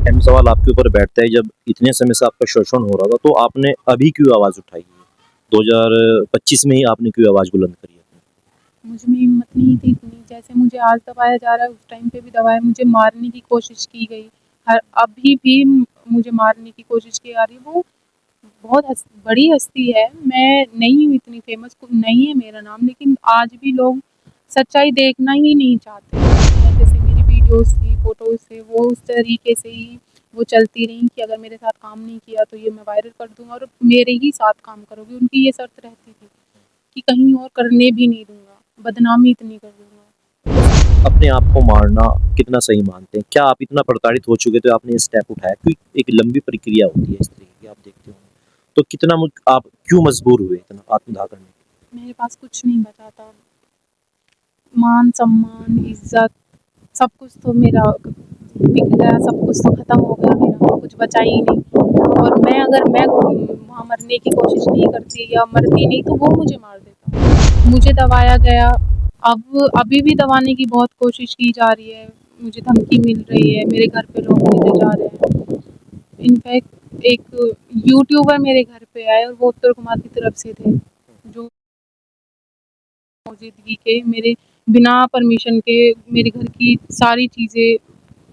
अहम सवाल आपके ऊपर बैठता है, जब इतने समय से आपका शोषण हो रहा था तो आपने अभी क्यों आवाज़ उठाई है? 2025 में ही आपने क्यों आवाज़ बुलंद करी है? मुझ में हिम्मत नहीं थी इतनी, जैसे मुझे आज दबाया जा रहा है उस टाइम पे भी दबाया, मुझे मारने की कोशिश की गई। अभी भी मुझे मारने की कोशिश की जा रही है। वो बहुत बड़ी हस्ती है, मैं नहीं हूँ इतनी फेमस, नहीं है मेरा नाम, लेकिन आज भी लोग सच्चाई देखना ही नहीं चाहते। जैसे मेरी वीडियोस थी, फोटोज थे, वो उस तरीके से ही वो चलती रही कि अगर मेरे साथ काम नहीं किया तो ये मैं वायरल कर दूंगा और मेरे ही साथ काम करोगे। उनकी ये शर्त रहती थी कि कहीं और करने भी नहीं दूंगा, बदनामी इतनी कर दूंगा। अपने आप को मारना कितना सही मानते हैं? क्या आप इतना प्रताड़ित हो चुके थे आपने ये स्टेप उठाया? क्योंकि एक लंबी प्रक्रिया होती है इस तरीके की, आप देखते हो। तो कितना आप क्यों मजबूर हुए इतना आत्मदाह करने के मेरे पास कुछ नहीं बचा था, मान सम्मान, इज्जत, सब कुछ तो मेरा बिक गया, सब कुछ तो खत्म हो गया, मेरा कुछ बचा ही नहीं। और मैं वहाँ मरने की कोशिश नहीं करती या मरती नहीं तो वो मुझे मार देता। मुझे दबाया गया, अब अभी भी दबाने की बहुत कोशिश की जा रही है, मुझे धमकी मिल रही है, मेरे घर पे लोग भेजे जा रहे हैं। इनफैक्ट एक यूट्यूबर मेरे घर पे आए और वो उत्तर कुमार की तरफ से थे, जो मौजूदगी के मेरे बिना परमिशन के मेरे घर की सारी चीज़ें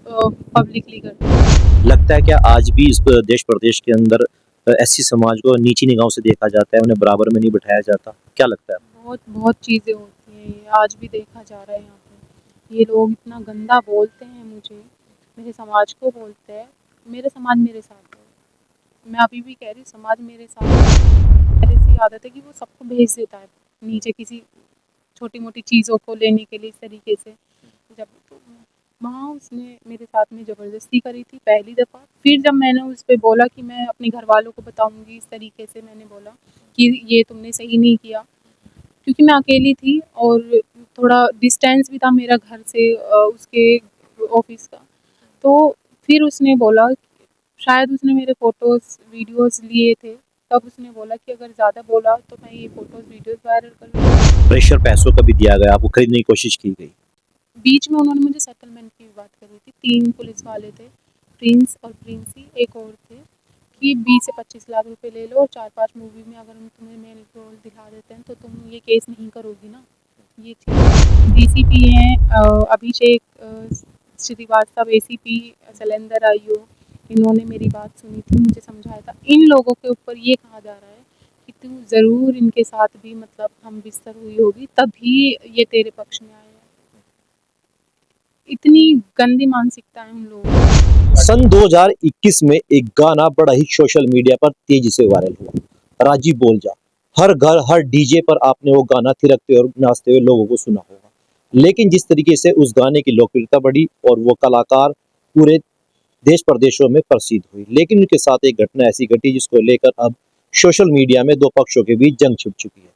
पब्लिकली करते हैं। लगता है क्या आज भी इस देश प्रदेश के अंदर एससी समाज को नीची निगाहों से देखा जाता है, उन्हें बराबर में नहीं बिठाया जाता? क्या लगता है? बहुत बहुत चीज़ें होती हैं, ये आज भी देखा जा रहा है यहाँ पे। ये लोग इतना गंदा बोलते हैं मुझे, मेरे समाज को बोलते हैं। मेरे समाज मेरे साथ है, मैं अभी भी कह रही हूँ समाज मेरे साथ है। पहले से ही आदत है कि वो सबको भेज देता है नीचे, किसी छोटी-मोटी चीज़ों को लेने के लिए इस तरीके से। जब तो वहाँ उसने मेरे साथ में ज़बरदस्ती करी थी पहली दफ़ा, फिर जब मैंने उस पे बोला कि मैं अपने घरवालों को बताऊँगी, इस तरीके से मैंने बोला कि ये तुमने सही नहीं किया। क्योंकि मैं अकेली थी और थोड़ा डिस्टेंस भी था मेरा घर से उसके ऑफ़िस का। तो फिर उसने बोला, शायद उसने मेरे फ़ोटोज़, वीडियोज़ लिए थे, तब उसने बोला कि अगर ज़्यादा बोला तो मैं ये फ़ोटोज़, वीडियोज़ वायरल कर लूँगा। प्रेशर पैसों का भी दिया गया, आपको खरीदने की कोशिश की गई। बीच में उन्होंने मुझे सेटलमेंट की बात करी थी, 3 पुलिस वाले थे, प्रिंस और प्रिंसी, एक और थे, कि 20 से 25 लाख रुपए ले लो और 4-5 मूवी में अगर हम तुम्हें मेन रोल दिखा देते हैं तो तुम ये केस नहीं करोगी ना। ये चीज़ डीसीपी हैं अभिषेक श्रीवास्तव, एसीपी शैलेंद्र आयु, इन्होंने मेरी बात सुनी थी, मुझे समझाया था। इन लोगों के ऊपर ये कहा जा रहा है कि तू ज़रूर इनके साथ भी मतलब हम बिस्तर हुई होगी, तभी ये तेरे पक्ष में आए हैं। इतनी गंदी मानसिकता है उन लोगों की। सन 2021 में एक गाना बड़ा ही सोशल मीडिया पर तेजी से वायरल हुआ, राजी बोल जा। हर घर हर डीजे पर आपने वो गाना थिरकते और नाचते हुए लोगों को सुना होगा। लेकिन जिस तरीके से उस गाने की लोकप्रियता बढ़ी और वो कलाकार पूरे देश प्रदेशों में प्रसिद्ध हुई, लेकिन उनके साथ एक घटना ऐसी घटी जिसको लेकर अब सोशल मीडिया में दो पक्षों के बीच जंग छिड़ चुकी है।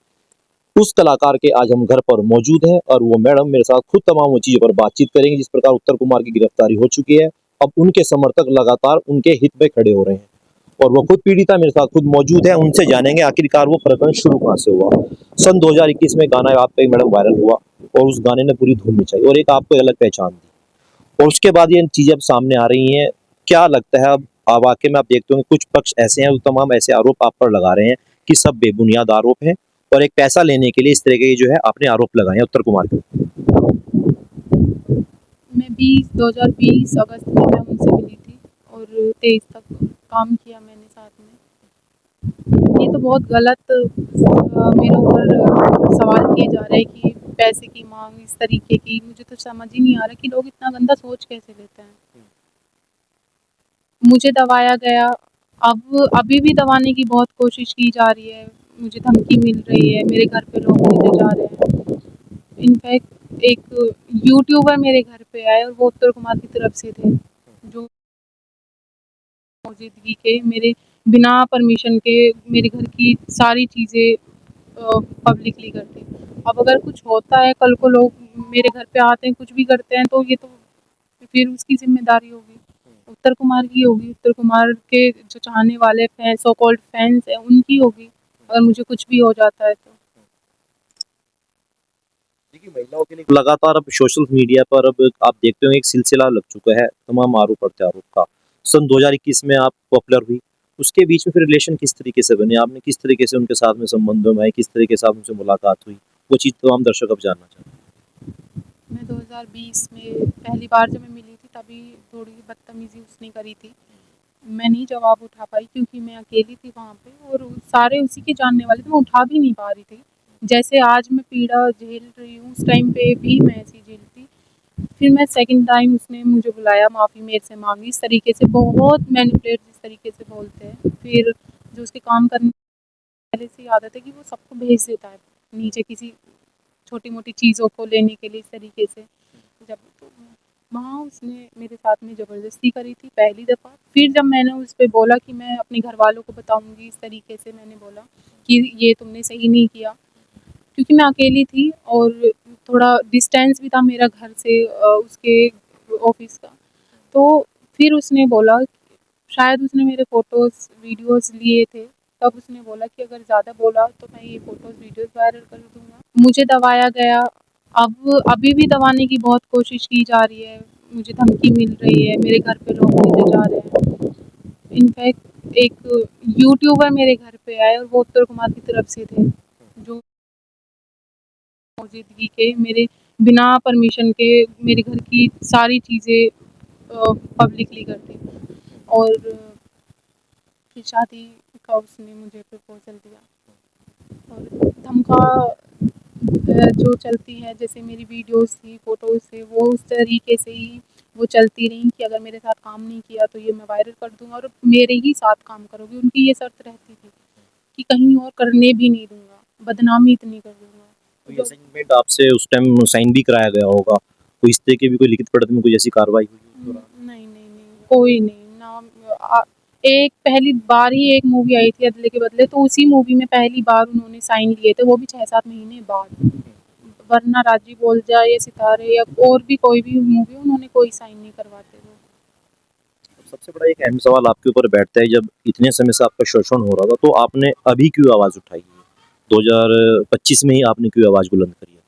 उस कलाकार के आज हम घर पर मौजूद हैं और वो मैडम मेरे साथ खुद तमाम वो चीज़ों पर बातचीत करेंगे। जिस प्रकार उत्तर कुमार की गिरफ्तारी हो चुकी है, अब उनके समर्थक लगातार उनके हित में खड़े हो रहे हैं और वो खुद पीड़िता मेरे साथ खुद मौजूद है, उनसे जानेंगे आखिरकार वो प्रकरण शुरू कहाँ से हुआ। सन 2021 में गाना आपका एक मैडम वायरल हुआ और उस गाने ने पूरी धूम मचाई और एक आपको अलग पहचान दी और उसके बाद ये चीज़ें अब सामने आ रही हैं। क्या लगता है अब वाकई में आप देखते होंगे कुछ पक्ष ऐसे हैं, वो तमाम ऐसे आरोप आप पर लगा रहे हैं कि सब बेबुनियाद आरोप हैं और एक पैसा लेने के लिए इस तरह के जो है आपने आरोप लगाए हैं उत्तर कुमार के। मैं 2020 अगस्त में मैं उनसे मिली थी और 23 तक काम किया मैंने साथ में। ये तो बहुत गलत मेरे ऊपर सवाल किए जा रहे हैं कि पैसे की माँग इस तरीके की, मुझे तो समझ ही नहीं आ रहा कि लोग इतना गंदा सोच कैसे लेते हैं। मुझे दबाया गया, अब अभी भी दबाने की बहुत कोशिश की जा रही है, मुझे धमकी मिल रही है, मेरे घर पे लोग भेजे जा रहे हैं। इनफैक्ट एक यूट्यूबर मेरे घर पे आए और वो उत्तर कुमार की तरफ से थे, जो मौजूदगी के मेरे बिना परमिशन के मेरे घर की सारी चीज़ें पब्लिकली करते हैं। अब अगर कुछ होता है, कल को लोग मेरे घर पे आते हैं, कुछ भी करते हैं, तो ये तो फिर उसकी ज़िम्मेदारी होगी, उत्तर कुमार की होगी, उत्तर कुमार के जो चाहने वाले फैन, सो कॉल्ड फैन्स हैं, उनकी होगी, अगर मुझे कुछ भी हो जाता है तो। देखिए महिलाओं के लिए लगातार अब सोशल मीडिया पर अब आप देखते होंगे एक सिलसिला लग चुका है तमाम आरोप प्रत्यारोप का। सन 2021 में आप पॉपुलर हुई, उसके बीच में फिर रिलेशन किस तरीके से बने, आपने किस तरीके से उनके साथ में संबंधों में आए, किस तरीके से आप उनसे मुलाकात हुई, वो चीज़ तमाम दर्शक अब जानना चाहते हैं। मैं 2020 में पहली बार जब मैं मिली थी तभी थोड़ी बदतमीज़ी उसने करी थी। मैं नहीं जवाब उठा पाई क्योंकि मैं अकेली थी वहाँ पे और सारे उसी के जानने वाले थे, मैं उठा भी नहीं पा रही थी। जैसे आज मैं पीड़ा झेल रही हूँ, उस टाइम पे भी मैं ऐसी झेलती। फिर मैं सेकंड टाइम उसने मुझे बुलाया, माफ़ी मेरे से माँगी, इस तरीके से बहुत मैनिपुलेट जिस तरीके से बोलते हैं। फिर जो उसके काम करने पहले से ही आदत है कि वो सबको भेज देता है नीचे किसी छोटी-मोटी चीज़ों को लेने के लिए इस तरीके से। जब तो वहाँ उसने मेरे साथ में ज़बरदस्ती करी थी पहली दफ़ा। फिर जब मैंने उस पे बोला कि मैं अपने घरवालों को बताऊँगी, इस तरीके से मैंने बोला कि ये तुमने सही नहीं किया। क्योंकि मैं अकेली थी और थोड़ा डिस्टेंस भी था मेरा घर से उसके ऑफ़िस का। तो फिर उसने बोला, शायद उसने मेरे फ़ोटोज़, वीडियोज़ लिए थे, तब उसने बोला कि अगर ज़्यादा बोला तो मैं ये फ़ोटोज़, वीडियोज़ वायरल कर दूँगा। मुझे दबाया गया, अब अभी भी दबाने की बहुत कोशिश की जा रही है, मुझे धमकी मिल रही है, मेरे घर पे लोग भेजे जा रहे हैं। इनफैक्ट एक यूट्यूबर मेरे घर पे आए और वो उत्तम कुमार की तरफ से थे, जो मौजूदगी के मेरे बिना परमिशन के मेरे घर की सारी चीज़ें पब्लिकली कर दी और फिर शादी का उसने मुझे प्रपोज़ल दिया और धमका जो चलती है, जैसे मेरी वीडियोज़ थी, फ़ोटोज़ थे, वो उस तरीके से ही वो चलती रहीं कि अगर मेरे साथ काम नहीं किया तो ये मैं वायरल कर दूँगा और मेरे ही साथ काम करोगे। उनकी ये शर्त रहती थी कि कहीं और करने भी नहीं दूँगा, बदनामी इतनी कर तो दूँगा। ये जो असाइनमेंट आपसे उस टाइम साइन भी कराया गया होगा, कोई इस तरह की भी कोई लिखित पढ़त में कोई ऐसी कार्रवाई हुई उस दौरान? नहीं, नहीं, नहीं, कोई नहीं, ना एक पहली बार ही एक मूवी आई थी अदले के बदले, तो उसी मूवी में पहली बार उन्होंने साइन लिए थे, वो भी 6-7 महीने बाद। वरना राजी बोल जाए या सितारे या और भी कोई भी मूवी उन्होंने कोई साइन नहीं करवाते वो। सबसे बड़ा एक अहम सवाल आपके ऊपर बैठता है, जब इतने समय से आपका शोषण हो रहा था, तो आपने अभी क्यों आवाज़ उठाई है? 2025 में ही आपने क्यों आवाज़ बुलंद करी है?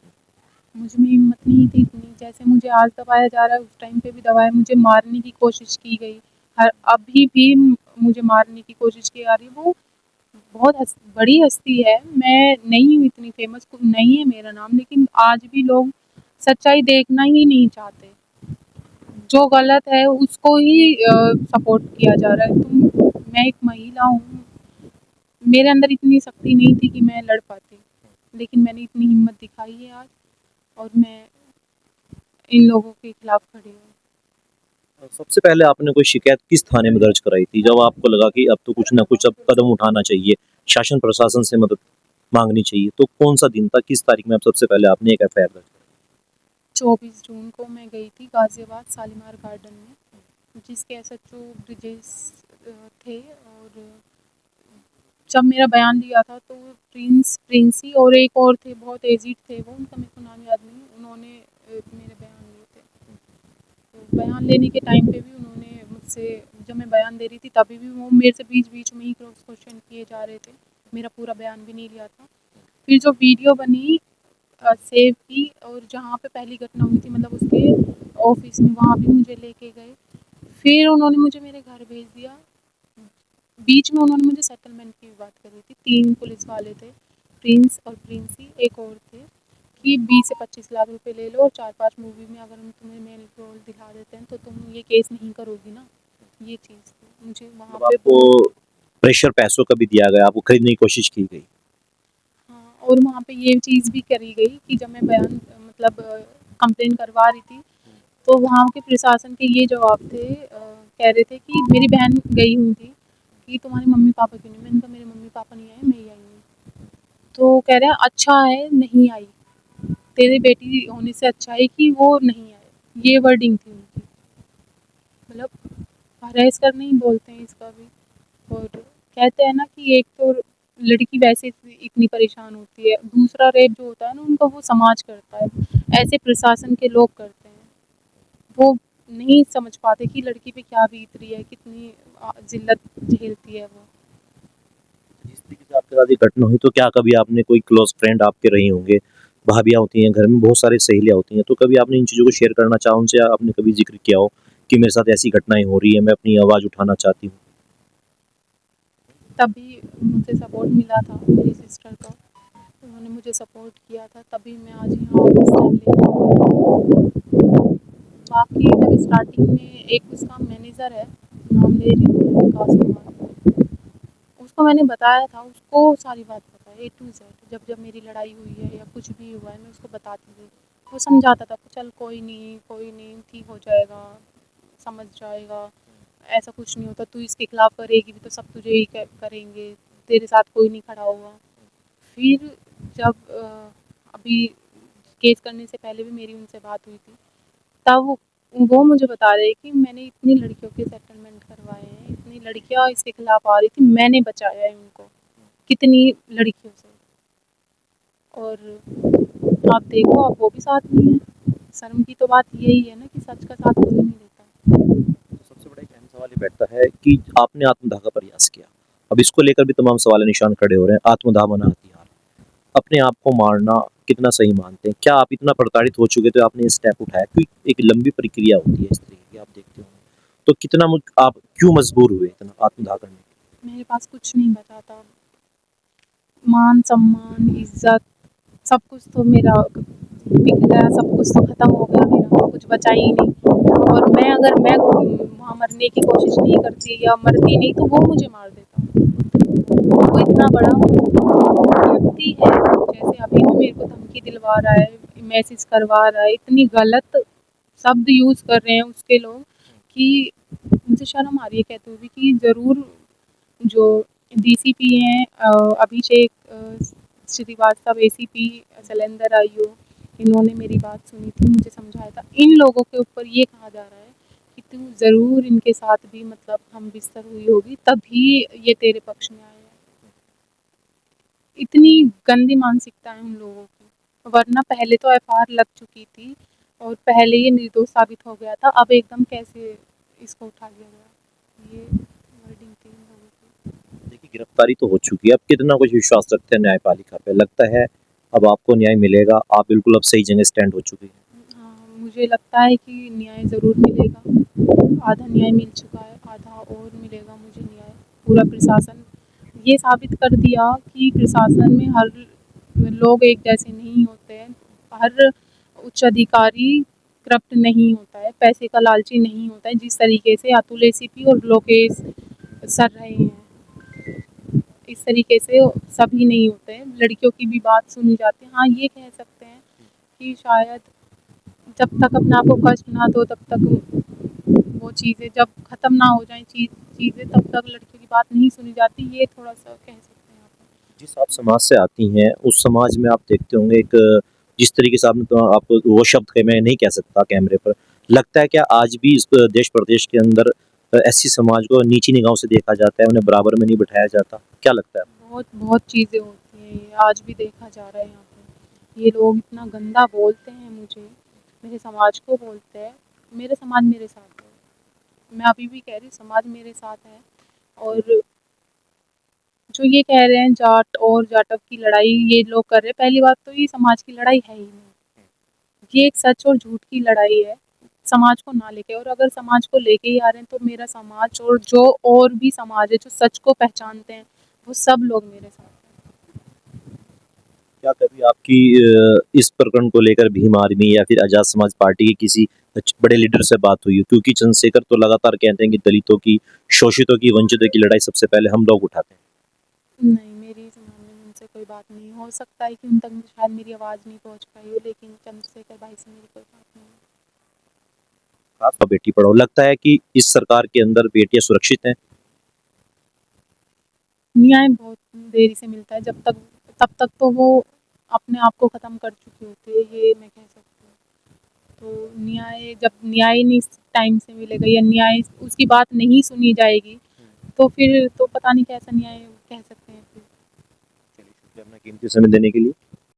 मुझ में हिम्मत नहीं थी इतनी, जैसे मुझे आज दबाया जा रहा है उस टाइम पे भी दबाया, मुझे मारने की कोशिश की गई। अभी भी मुझे मारने की कोशिश की जा रही है। वो बहुत बड़ी हस्ती है, मैं नहीं हूँ इतनी फेमस, नहीं है मेरा नाम, लेकिन आज भी लोग सच्चाई देखना ही नहीं चाहते। जो गलत है उसको ही सपोर्ट किया जा रहा है। मैं एक महिला हूँ, मेरे अंदर इतनी शक्ति नहीं थी कि मैं लड़ पाती, लेकिन मैंने इतनी हिम्मत दिखाई है आज और मैं इन लोगों के खिलाफ खड़ी हूँ। सबसे पहले आपने कोई शिकायत किस थाने में दर्ज कराई थी, जब आपको लगा कि अब तो कुछ ना कुछ अब कदम उठाना चाहिए, शासन प्रशासन से मदद माँगनी चाहिए, तो कौन-सा दिन था, किस तारीख में आप सबसे पहले आपने एक एफआईआर दर्ज कराई? 24 जून को मैं गई थी गाज़ियाबाद शालीमार गार्डन में, जिसके एसएचओ ब्रिजेश थे और जब मेरा बयान लिया था तो प्रिंसी और एक और थे, बहुत एजिड थे वो, उनका मेरे को नाम याद नहीं, उन्होंने मेरे बयान लिए थे। तो बयान लेने के टाइम पे भी उन्होंने मुझसे, जब मैं बयान दे रही थी तभी भी वो मेरे से बीच-बीच में ही क्रॉस क्वेश्चन किए जा रहे थे। मेरा पूरा बयान भी नहीं लिया था। फिर जो वीडियो बनी सेव की और जहाँ पे पहली घटना हुई थी मतलब उसके ऑफ़िस में, वहाँ भी मुझे लेके गए। फिर उन्होंने मुझे मेरे घर भेज दिया। बीच में उन्होंने मुझे सेटलमेंट की भी बात करी थी। 3 पुलिस वाले थे, प्रिंस और प्रिंसी, एक और थे, कि 20 से 25 लाख रुपए ले लो और 4-5 मूवी में अगर हम तुम्हें मेल रोल दिखा देते हैं तो तुम ये केस नहीं करोगी ना। ये चीज़ थी। मुझे वहाँ मतलब पे आपको प्रेशर पैसों का भी दिया गया, आपको खरीदने की कोशिश की गई? हाँ, और वहाँ पे ये चीज़ भी करी गई कि जब मैं बयान मतलब कंप्लेन करवा रही थी, तो वहाँ के प्रशासन के ये जवाब थे, कह रहे थे कि मेरी बहन गई हुई थी कि तुम्हारे मम्मी-पापा क्यों नहीं? मैंने कहा मेरे मम्मी-पापा नहीं आए, मैं ही आई हूँ। तो कह रहे हैं अच्छा है नहीं आई, तेरी बेटी होने से अच्छा है कि वो नहीं आए। ये वर्डिंग थी उनकी। मतलब हरेस करना ही बोलते हैं इसका भी। और कहते हैं ना कि एक तो लड़की वैसे इतनी परेशान होती है, दूसरा रेप जो होता है ना उनका वो समाज करता है, ऐसे प्रशासन के लोग करते हैं। वो नहीं समझ पाते कि लड़की पे क्या बीत रही है, कितनी ज़िल्लत झेलती है वो। जिस तरीके से आपके साथ ये घटना हुई, तो क्या कभी आपने कोई क्लोज़ फ्रेंड आपके रही होंगे, भाभियाँ होती हैं, घर में बहुत सारी सहेलियाँ होती हैं, तो कभी आपने इन चीज़ों को शेयर करना चाहा उनसे, आपने कभी ज़िक्र किया हो कि मेरे साथ ऐसी घटनाएं हो रही है, मैं अपनी आवाज़ उठाना चाहती हूँ। तभी मुझे सपोर्ट मिला था मेरी सिस्टर का, उन्होंने मुझे सपोर्ट किया था, तभी मैं आज यहाँ स्टैंड ले पाई। बाकी जब स्टार्टिंग में एक उसका मैनेजर है, नाम ले रही हूँ, विकास कुमार, उसको मैंने बताया था, उसको सारी बात पता है, A to Z। जब जब मेरी लड़ाई हुई है या कुछ भी हुआ है, मैं उसको बताती थी, वो समझाता था कि चल कोई नहीं, ठीक हो जाएगा, समझ जाएगा, ऐसा कुछ नहीं होता, तू इसके खिलाफ करेगी भी तो सब तुझे ही करेंगे, तेरे साथ कोई नहीं खड़ा होगा। फिर जब अभी केस करने से पहले भी मेरी उनसे बात हुई थी, तब वो मुझे बता रहे कि मैंने इतनी लड़कियों के सेटलमेंट करवाए हैं, इतनी लड़कियां इसके खिलाफ आ रही थी, मैंने बचाया है उनको, कितनी लड़कियों से। और आप देखो, अब वो भी साथ नहीं है। शर्म की तो बात यही है ना कि सच का साथ कोई नहीं देता। सबसे बड़ा एक अहम सवाल ये बैठता है कि आपने आत्मदाह का प्रयास किया। अब इसको लेकर भी तमाम सवाल निशान खड़े हो रहे हैं, आत्मदाह बना हथियार। अपने आप को मारना कितना सही मानते हैं? क्या आप इतना प्रताड़ित हो चुके थे आपने ये स्टेप उठाया? क्योंकि एक लंबी प्रक्रिया होती है इस तरीके की, आप देखते होंगे। तो कितना आप क्यों मजबूर हुए इतना आत्मदाह करने के मेरे पास कुछ नहीं बचा था, मान सम्मान, इज्जत, सब कुछ तो मेरा बिक गया, सब कुछ तो ख़त्म हो गया मेरा, कुछ बचा ही नहीं। और मैं अगर मैं वहाँ मरने की कोशिश नहीं करती या मरती नहीं, तो वो मुझे मार देता। वो इतना बड़ा व्यक्ति है, जैसे अभी भी मेरे को धमकी दिलवा रहा है, मैसेज करवा रहा है, इतनी गलत शब्द यूज़ कर रहे हैं उसके लोग कि मुझे शर्म आ रही है कहते हुए भी कि ज़रूर जो DCP हैं, अभिषेक श्रीवास्तव, ACP शैलेंद्र आईओ, इन्होंने मेरी बात सुनी थी, मुझे समझाया था। इन लोगों के ऊपर ये कहा जा रहा है कि तू ज़रूर इनके साथ भी मतलब हम बिस्तर हुई होगी, तभी ये तेरे पक्ष में आए हैं। इतनी गंदी मानसिकता है उन लोगों की, वरना पहले तो FIR लग चुकी थी और पहले ये निर्दोष साबित हो गया था, अब एकदम कैसे इसको उठा लिया गया, ये वर्डिंग थी इन लोगों की। देखिए, गिरफ्तारी तो हो चुकी है, अब कितना कुछ विश्वास रखते हैं न्यायपालिका पे? लगता है अब आपको न्याय मिलेगा, आप बिल्कुल अब सही जगह स्टैंड हो चुकी हैं। हाँ, मुझे लगता है कि न्याय ज़रूर मिलेगा, आधा न्याय मिल चुका है, आधा और मिलेगा मुझे न्याय। पूरा प्रशासन ये साबित कर दिया कि प्रशासन में हर लोग एक जैसे नहीं होते हैं, हर उच्च अधिकारी करप्ट नहीं होता है, पैसे का लालची नहीं होता है, जिस तरीके से अतुल ACP और लोकेश सर रहे हैं, इस तरीके से सभी नहीं होते हैं। लड़कियों की भी बात सुनी जाती है। हाँ, ये कह सकते हैं कि शायद जब तक अपने आप को कष्ट ना दो, तब तक वो चीज़ें जब ख़त्म ना हो जाएँ चीज़ें, तब तक लड़कियों की बात नहीं सुनी जाती, ये थोड़ा-सा कह सकते हैं आप। जिस आप समाज से आती हैं, उस समाज में आप देखते होंगे एक जिस तरीके से आपने तो आप वो शब्द के मैं नहीं कह सकता कैमरे पर, लगता है क्या आज भी इस देश प्रदेश के अंदर ऐसी समाज को नीची निगाहों से देखा जाता है, उन्हें बराबर में नहीं बिठाया जाता? क्या लगता है? बहुत बहुत चीज़ें होती हैं, ये आज भी देखा जा रहा है यहाँ पे। ये लोग इतना गंदा बोलते हैं मुझे, मेरे समाज को बोलते हैं, मेरे समाज मेरे साथ है। मैं अभी भी कह रही हूँ, समाज मेरे साथ है। और जो ये कह रहे हैं जाट और जाटव की लड़ाई ये लोग कर रहे हैं, पहली बात तो ये समाज की लड़ाई है ही नहीं। ये एक सच और झूठ की लड़ाई है, समाज को ना लेके। और अगर समाज को लेके ही आ रहे हैं, तो मेरा समाज और जो और भी समाज है जो सच को पहचानते हैं, वो सब लोग मेरे साथ हैं। क्या कभी आपकी इस प्रकरण को लेकर भीम आर्मी या फिर आज़ाद समाज पार्टी के किसी बड़े लीडर से बात हुई हो? क्योंकि चंद्रशेखर तो लगातार कहते हैं कि दलितों की, शोषितों की, वंचितों की लड़ाई सबसे पहले हम लोग उठाते हैं। नहीं, मेरी इस मामले में उनसे कोई बात नहीं। हो सकता है कि उन तक शायद मेरी आवाज़ नहीं पहुँच पाई हो, लेकिन चंद्रशेखर भाई से मेरी कोई बात नहीं है। आपका बेटी पढ़ाओ, लगता है कि इस सरकार के अंदर बेटियां सुरक्षित हैं? न्याय बहुत देरी से मिलता है, तब तक तो वो अपने आप को ख़त्म कर चुकी होती है, ये मैं कह सकती हूँ। तो न्याय जब न्याय नहीं टाइम से मिलेगा या न्याय उसकी बात नहीं सुनी जाएगी, तो फिर तो पता नहीं कैसा न्याय कह सकते हैं फिर। चलिए, शुक्रिया अपना कीमती समय देने के लिए।